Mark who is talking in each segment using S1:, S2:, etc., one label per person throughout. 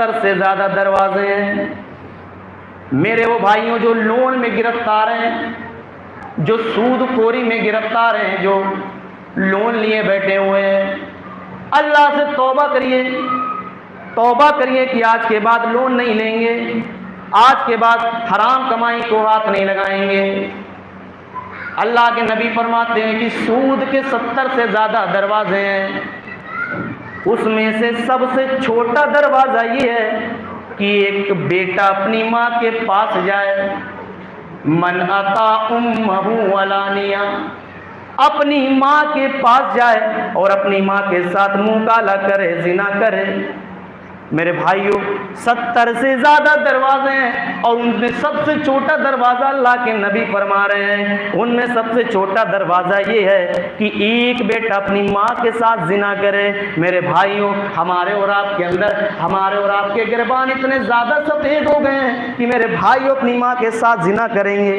S1: 70 से ज्यादा दरवाजे हैं। मेरे वो भाइयों जो लोन में गिरफ्तार हैं, जो सूदखोरी में गिरफ्तार हैं, जो लोन लिए बैठे हुए हैं, अल्लाह से तौबा करिए, तौबा करिए कि आज के बाद लोन नहीं लेंगे, आज के बाद हराम कमाई को हाथ नहीं लगाएंगे। अल्लाह के नबी फरमाते हैं कि सूद के 70 से ज़्यादा दरवाजे हैं, उसमें से सबसे छोटा दरवाज़ा ये है कि एक बेटा अपनी माँ के पास जाए, मन अता उम्महु अलानिया, अपनी माँ के पास जाए और अपनी माँ के साथ मुँह काला करे, जिना करे। मेरे भाइयों 70 से ज़्यादा दरवाजे हैं और उनमें सबसे छोटा दरवाज़ा अल्लाह के नबी फरमा रहे हैं, उनमें सबसे छोटा दरवाज़ा ये है कि एक बेटा अपनी माँ के साथ जिना करे। मेरे भाइयों, हमारे और आपके अंदर, हमारे और आपके गिरबान इतने ज़्यादा सफ़ेद हो गए हैं कि मेरे भाइयों अपनी माँ के साथ जिना करेंगे,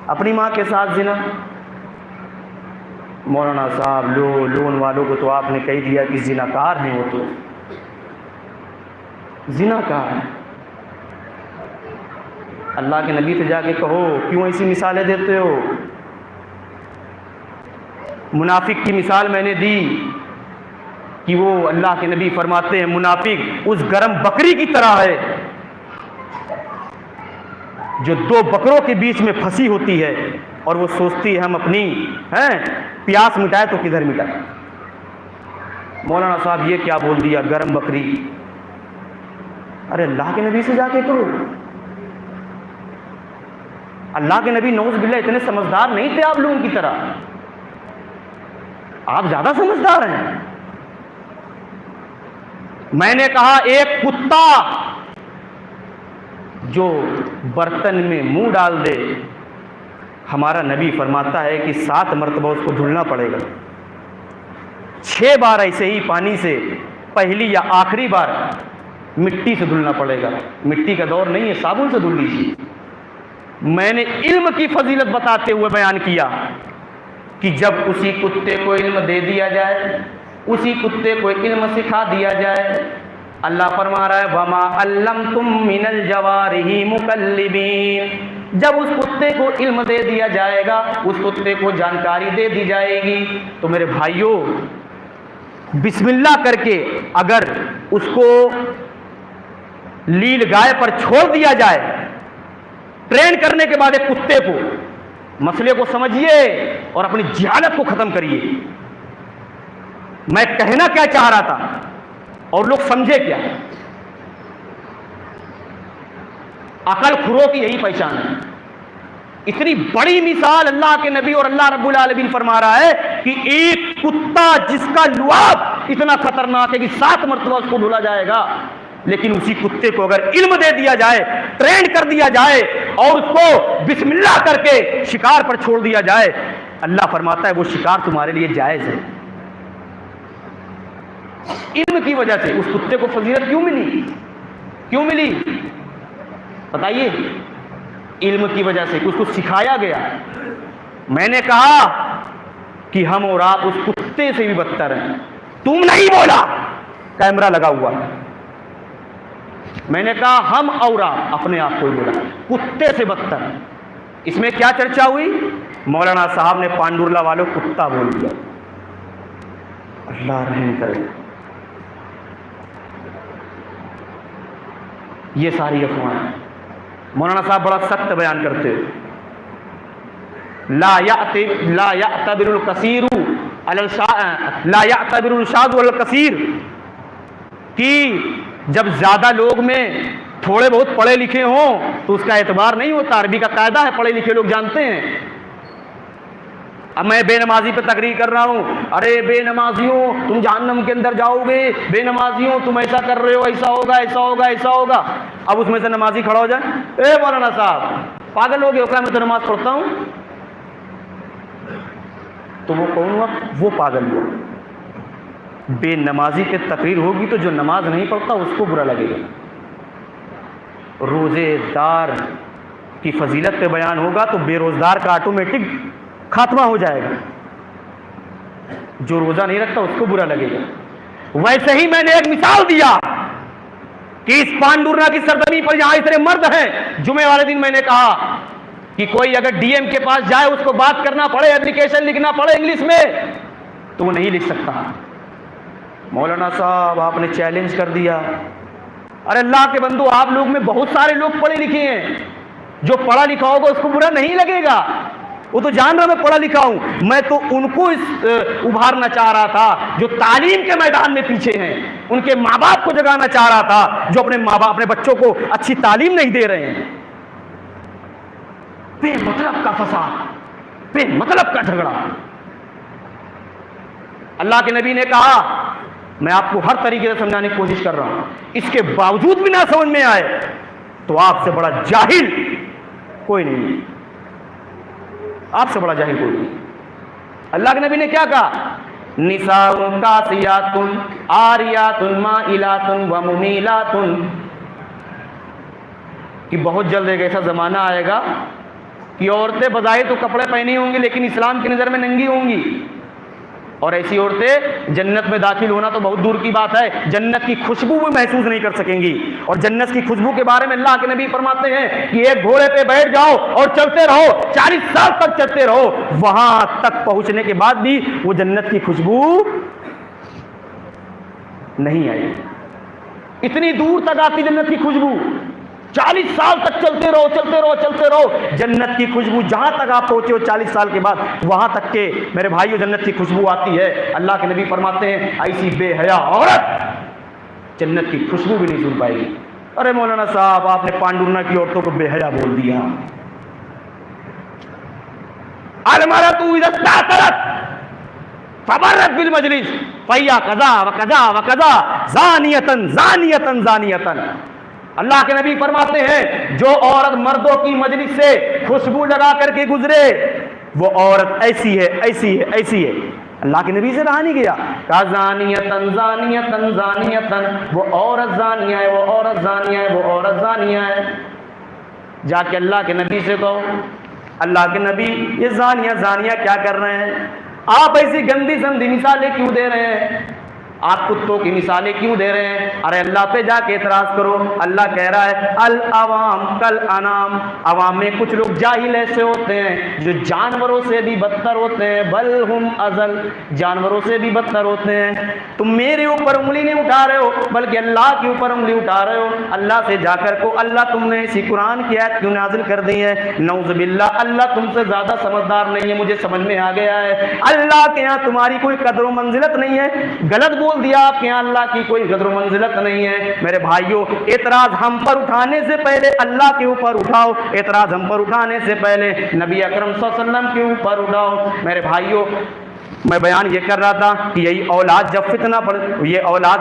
S1: अपनी माँ के साथ जिना। मौलाना साहब लोन वालों को तो आपने कह दिया कि जिनाकार हैं, वो तो जिनाकार है। अल्लाह के नबी से जाके कहो, क्यों ऐसी मिसालें देते हो? मुनाफिक की मिसाल मैंने दी कि वो अल्लाह के नबी फरमाते हैं मुनाफिक उस गरम बकरी की तरह है जो दो बकरों के बीच में फंसी होती है और वो सोचती है हम अपनी प्यास मिटाए तो किधर मिटाए। मौलाना साहब ये क्या बोल दिया, गरम बकरी? अरे अल्लाह के नबी से जाके करो। अल्लाह के नबी नौज़ बिल्लाह इतने समझदार नहीं थे आप लोगों की तरह, आप ज्यादा समझदार हैं। मैंने कहा एक कुत्ता जो बर्तन में मुंह डाल दे, हमारा नबी फरमाता है कि 7 मरतबा उसको धुलना पड़ेगा, 6 बार ऐसे ही पानी से, पहली या आखिरी बार मिट्टी से धुलना पड़ेगा। मिट्टी का दौर नहीं है, साबुन से धुल लीजिए। मैंने इल्म की फजीलत बताते हुए बयान किया कि जब उसी कुत्ते को इल्म दे दिया जाए, उसी कुत्ते को इल्म सिखा दिया जाए, अल्लाह फरमा रहा है वमा अल्लमतुम मिनल जवारिही मुकल्लिबीन, जब उस कुत्ते को इल्म दे दिया जाएगा, उस कुत्ते को जानकारी दे दी जाएगी, तो मेरे भाइयों बिस्मिल्लाह करके अगर उसको लील गाय पर छोड़ दिया जाए, ट्रेन करने के बाद एक कुत्ते को, मसले को समझिए और अपनी जहालत को खत्म करिए। मैं कहना क्या चाह रहा था और लोग समझे क्या? अकल खुरों की यही पहचान है। इतनी बड़ी मिसाल अल्लाह के नबी और अल्लाह रब्बुल आलमीन फरमा रहा है कि एक कुत्ता जिसका लुआब इतना खतरनाक है कि 7 मरतबा उसको धुला जाएगा, लेकिन उसी कुत्ते को अगर इल्म दे दिया जाए, ट्रेन कर दिया जाए और उसको बिस्मिल्लाह करके शिकार पर छोड़ दिया जाए, अल्लाह फरमाता है वो शिकार तुम्हारे लिए जायज है। इल्म की वजह से उस कुत्ते को फजीलत क्यों मिली? क्यों मिली बताइए? इल्म की वजह से उसको सिखाया गया। मैंने कहा कि हम और आप उस कुत्ते से भी बदतर हैं। तुम नहीं बोला, कैमरा लगा हुआ। मैंने कहा हम और आप, अपने आप को ही बोला, कुत्ते से बदतर। इसमें क्या चर्चा हुई? मौलाना साहब ने पांडुरला वालों कुत्ता बोल दिया। अल्लाह रहम करे। ये सारी अफवाहें मौलाना साहब बड़ा सख्त बयान करते हैं। ला यअतबिरुल कसीरु अलल ला यअतबिरुल शाज़ वल कसीर, कि जब ज्यादा लोग में थोड़े बहुत पढ़े लिखे हों तो उसका एतबार नहीं होता। अरबी का कायदा है, पढ़े लिखे लोग जानते हैं। अब मैं बेनमाजी पे तकरीर कर रहा हूं, अरे बेनमाजियों तुम जहन्नम के अंदर जाओगे, बेनमाजियों तुम ऐसा कर रहे हो, ऐसा होगा, ऐसा होगा, ऐसा होगा। अब उसमें से नमाजी खड़ा हो जाए, ए मौलाना साहब पागल हो गए क्या, मैं तो नमाज पढ़ता हूं। तो वो कौन हुआ? वो पागल हुआ। बेनमाजी पे तकरीर होगी तो जो नमाज नहीं पढ़ता उसको बुरा लगेगा। रोजेदार की फजीलत पे बयान होगा तो बेरोजगार का ऑटोमेटिक खात्मा हो जाएगा। जो रोजा नहीं रखता उसको बुरा लगेगा। वैसे ही मैंने एक मिसाल दिया कि इस पांडुर्ना की सरजमी पर यहां इतने मर्द हैं। जुमे वाले दिन मैंने कहा कि कोई अगर डीएम के पास जाए, उसको बात करना पड़े, एप्लीकेशन लिखना पड़े इंग्लिश में, तो वो नहीं लिख सकता। मौलाना साहब आपने चैलेंज कर दिया। अरे अल्लाह के बंदो, आप लोग में बहुत सारे लोग पढ़े लिखे हैं। जो पढ़ा लिखा होगा उसको बुरा नहीं लगेगा, वो तो जान रहा मैं पढ़ा लिखा हूं। मैं तो उनको उभारना चाह रहा था जो तालीम के मैदान में पीछे हैं। उनके माँ बाप को जगाना चाह रहा था जो अपने माँ बाप, अपने बच्चों को अच्छी तालीम नहीं दे रहे हैं। बेमतलब का फसाद, बेमतलब का झगड़ा। अल्लाह के नबी ने कहा, मैं आपको हर तरीके से समझाने की कोशिश कर रहा हूं, इसके बावजूद भी ना समझ में आए तो आपसे बड़ा जाहिल कोई नहीं, आपसे बड़ा जाहिल कोई नहीं। अल्लाह के नबी ने क्या कहा? निसाउन कासियातुन आरियातुन माइलातुन व मुमीलातुन, कि बहुत जल्द एक ऐसा जमाना आएगा कि औरतें बज़ाहिर तो कपड़े पहनी होंगी लेकिन इस्लाम की नज़र में नंगी होंगी। और ऐसी औरतें जन्नत में दाखिल होना तो बहुत दूर की बात है, जन्नत की खुशबू भी महसूस नहीं कर सकेंगी। और जन्नत की खुशबू के बारे में अल्लाह के नबी फरमाते हैं कि एक घोड़े पे बैठ जाओ और चलते रहो, 40 साल तक चलते रहो, वहां तक पहुंचने के बाद भी वो जन्नत की खुशबू नहीं आई। इतनी दूर तक आती जन्नत की खुशबू, 40 साल तक चलते रहो, चलते रहो, चलते रहो, जन्नत की खुशबू जहां तक आप पहुंचे हो 40 साल के बाद, वहां तक के मेरे भाइयों जन्नत की खुशबू आती है। अल्लाह के नबी फरमाते हैं ऐसी बेहया औरत जन्नत की खुशबू भी नहीं सुन पाएगी। अरे मौलाना साहब, आपने पांडुर्ना की औरतों को बेहया बोल दिया। अलमारा तू इधर फबरत बिल मजलिस फैया कजा व कजा व कजा जानियतन जानियतन जानियतन। अल्लाह के नबी फरमाते हैं जो औरत मर्दों की मजलिस से खुशबू लगा करके गुजरे वो औरत ऐसी है, ऐसी है, ऐसी है। अल्लाह के नबी से रहा नहीं गया, कहा जानियतन जानियतन जानियतन, वो औरत जानिया है, वो औरत जानिया है, वो औरत जानिया है। जाके अल्लाह के नबी से कहो, अल्लाह के नबी ये जानिया जानिया क्या कर रहे हैं? आप ऐसी गंदी संदी मिसालें क्यों दे रहे हैं? आप कुत्तों की मिसालें क्यों दे रहे हैं? अरे अल्लाह पे जाके एतराज करो। अल्लाह कह रहा है अल अवाम कल अनाम, अवाम में कुछ लोग जाहिल ऐसे होते हैं जो जानवरों से भी बदतर होते हैं, बल हुम अजल, जानवरों से भी बदतर होते हैं। तुम मेरे ऊपर उंगली नहीं उठा रहे हो बल्कि अल्लाह के ऊपर उंगली उठा रहे हो। अल्लाह से जाकर को अल्लाह तुमने इसी कुरान की आयत क्यों नाजिल कर दी है? नऊज़ुबिल्लाह, अल्लाह तुमसे ज्यादा समझदार नहीं है, मुझे समझ में आ गया है। अल्लाह के यहाँ तुम्हारी कोई कदर मंजिलत नहीं है, गलत बोल दिया, आपके यहाँ अल्लाह की कोई कदर मंजिलत नहीं है। मेरे भाइयों, एतराज हम पर उठाने से पहले अल्लाह के ऊपर उठाओ, एतराज हम पर उठाने से पहले नबी अकरम सल्लल्लाहु अलैहि वसल्लम के ऊपर उठाओ। मेरे भाइयों, मैं बयान ये कर रहा था कि यही औलाद जब फितना पड़, ये औलाद